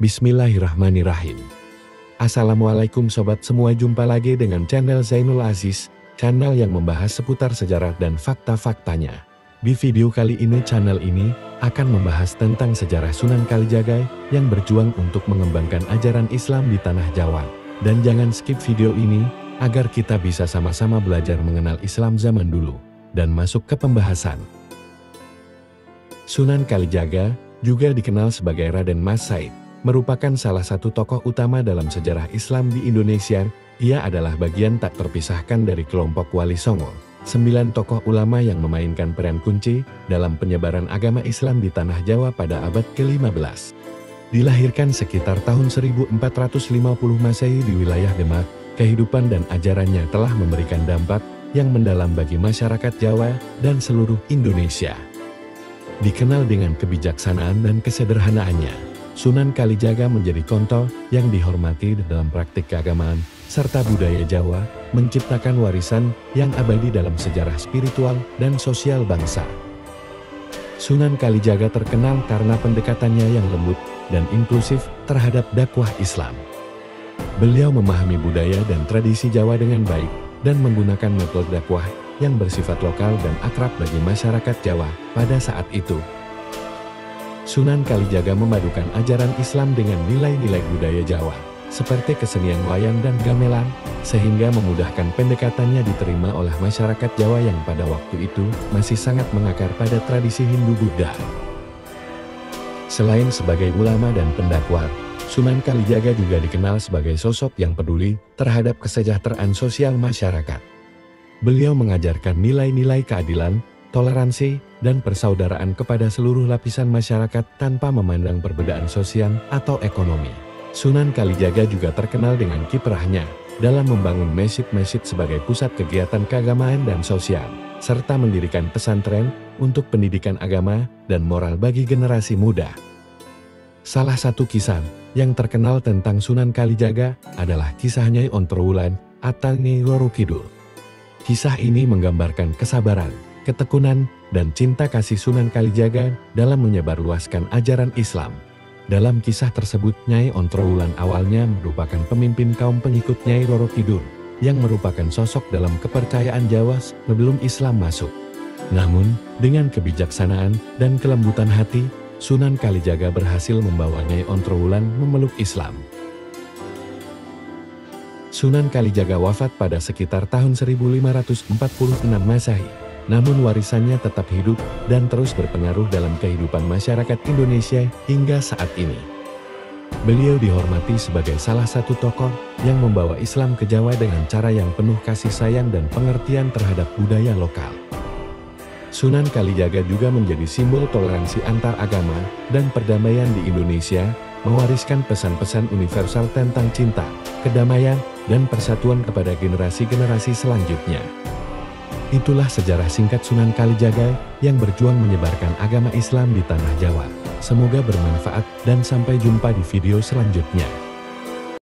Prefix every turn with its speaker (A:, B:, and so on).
A: Bismillahirrahmanirrahim. Assalamualaikum sobat semua, jumpa lagi dengan channel Zainul Aziz, channel yang membahas seputar sejarah dan fakta-faktanya. Di video kali ini channel ini akan membahas tentang sejarah Sunan Kalijaga yang berjuang untuk mengembangkan ajaran Islam di tanah Jawa. Dan jangan skip video ini agar kita bisa sama-sama belajar mengenal Islam zaman dulu dan masuk ke pembahasan. Sunan Kalijaga juga dikenal sebagai Raden Mas Said, merupakan salah satu tokoh utama dalam sejarah Islam di Indonesia. Ia adalah bagian tak terpisahkan dari kelompok Wali Songo, 9 tokoh ulama yang memainkan peran kunci dalam penyebaran agama Islam di tanah Jawa pada abad ke-15. Dilahirkan sekitar tahun 1450 Masehi di wilayah Demak, kehidupan dan ajarannya telah memberikan dampak yang mendalam bagi masyarakat Jawa dan seluruh Indonesia. Dikenal dengan kebijaksanaan dan kesederhanaannya, Sunan Kalijaga menjadi contoh yang dihormati dalam praktik keagamaan serta budaya Jawa, menciptakan warisan yang abadi dalam sejarah spiritual dan sosial bangsa. Sunan Kalijaga terkenal karena pendekatannya yang lembut dan inklusif terhadap dakwah Islam. Beliau memahami budaya dan tradisi Jawa dengan baik dan menggunakan metode dakwah yang bersifat lokal dan akrab bagi masyarakat Jawa pada saat itu. Sunan Kalijaga memadukan ajaran Islam dengan nilai-nilai budaya Jawa, seperti kesenian wayang dan gamelan, sehingga memudahkan pendekatannya diterima oleh masyarakat Jawa yang pada waktu itu masih sangat mengakar pada tradisi Hindu-Buddha. Selain sebagai ulama dan pendakwah, Sunan Kalijaga juga dikenal sebagai sosok yang peduli terhadap kesejahteraan sosial masyarakat. Beliau mengajarkan nilai-nilai keadilan, toleransi, dan persaudaraan kepada seluruh lapisan masyarakat tanpa memandang perbedaan sosial atau ekonomi. Sunan Kalijaga juga terkenal dengan kiprahnya dalam membangun masjid-masjid sebagai pusat kegiatan keagamaan dan sosial, serta mendirikan pesantren untuk pendidikan agama dan moral bagi generasi muda. Salah satu kisah yang terkenal tentang Sunan Kalijaga adalah kisah Nyai Ontrowulan atau Nyai Roro Kidul. Kisah ini menggambarkan kesabaran, ketekunan, dan cinta kasih Sunan Kalijaga dalam menyebarluaskan ajaran Islam. Dalam kisah tersebut, Nyai Ontrowulan awalnya merupakan pemimpin kaum pengikut Nyai Roro Kidul, yang merupakan sosok dalam kepercayaan Jawa sebelum Islam masuk. Namun, dengan kebijaksanaan dan kelembutan hati, Sunan Kalijaga berhasil membawa Nyai Ontrowulan memeluk Islam. Sunan Kalijaga wafat pada sekitar tahun 1546 Masehi. Namun warisannya tetap hidup dan terus berpengaruh dalam kehidupan masyarakat Indonesia hingga saat ini. Beliau dihormati sebagai salah satu tokoh yang membawa Islam ke Jawa dengan cara yang penuh kasih sayang dan pengertian terhadap budaya lokal. Sunan Kalijaga juga menjadi simbol toleransi antar agama dan perdamaian di Indonesia, mewariskan pesan-pesan universal tentang cinta, kedamaian, dan persatuan kepada generasi-generasi selanjutnya. Itulah sejarah singkat Sunan Kalijaga yang berjuang menyebarkan agama Islam di tanah Jawa. Semoga bermanfaat dan sampai jumpa di video selanjutnya.